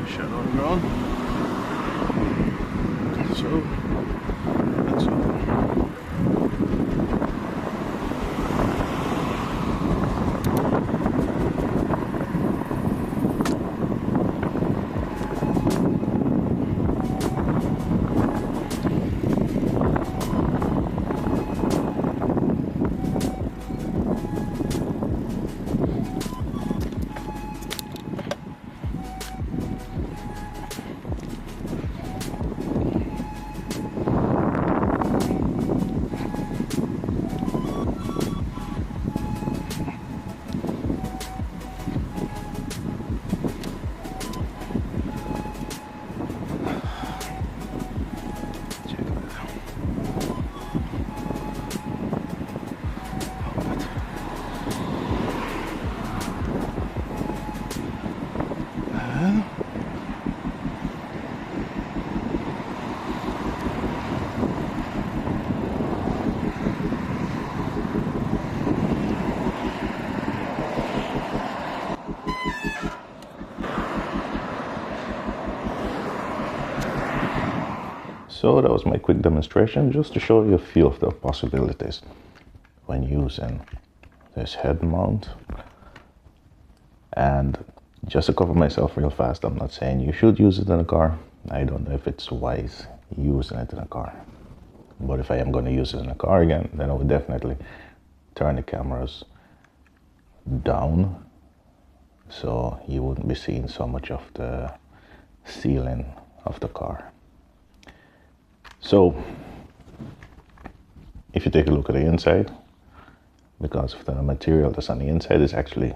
shadow on the ground. So that's all. So that was my quick demonstration, just to show you a few of the possibilities when using this head mount. And just to cover myself real fast, I'm not saying you should use it in a car. I don't know if it's wise using it in a car. But if I am going to use it in a car again, then I would definitely turn the cameras down so you wouldn't be seeing so much of the ceiling of the car. So if you take a look at the inside, because of the material that's on the inside is actually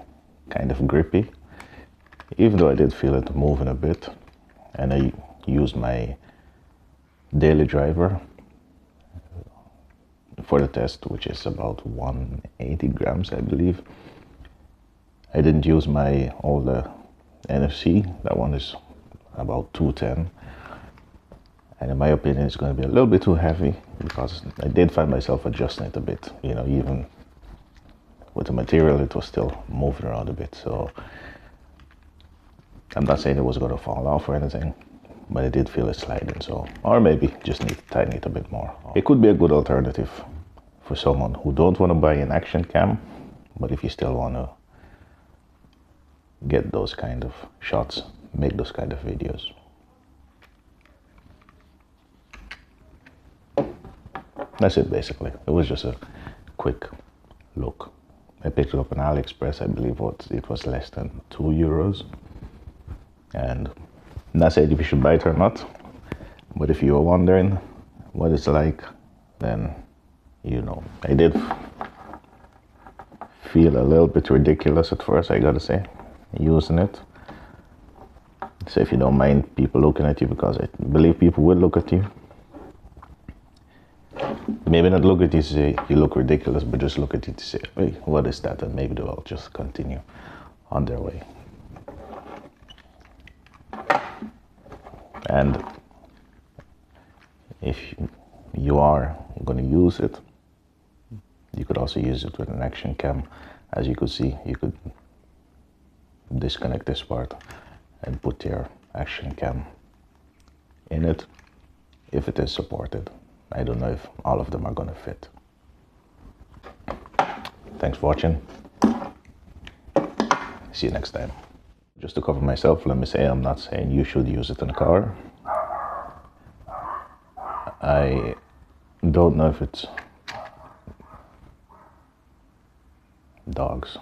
kind of grippy, even though I did feel it moving a bit, and I used my daily driver for the test, which is about 180 grams, I believe. I didn't use my older NFC, that one is about 210. And in my opinion, it's going to be a little bit too heavy, because I did find myself adjusting it a bit. You know, even with the material, it was still moving around a bit. So I'm not saying it was going to fall off or anything, but I did feel it sliding. So, or maybe just need to tighten it a bit more. It could be a good alternative for someone who don't want to buy an action cam, but if you still want to get those kind of shots, make those kind of videos. That's it basically. It was just a quick look. I picked it up on AliExpress. I believe it was less than €2. And I'm not saying if you should buy it or not, but if you're wondering what it's like, then you know. I did feel a little bit ridiculous at first, I gotta say, using it. So if you don't mind people looking at you, because I believe people will look at you. Maybe not look at you to say you look ridiculous, but just look at you to say, hey, what is that? And maybe they'll just continue on their way. And if you are going to use it, you could also use it with an action cam. As you could see, you could disconnect this part and put your action cam in it if it is supported. I don't know if all of them are going to fit. Thanks for watching. See you next time. Just to cover myself, let me say I'm not saying you should use it in a car. I don't know if it's dogs.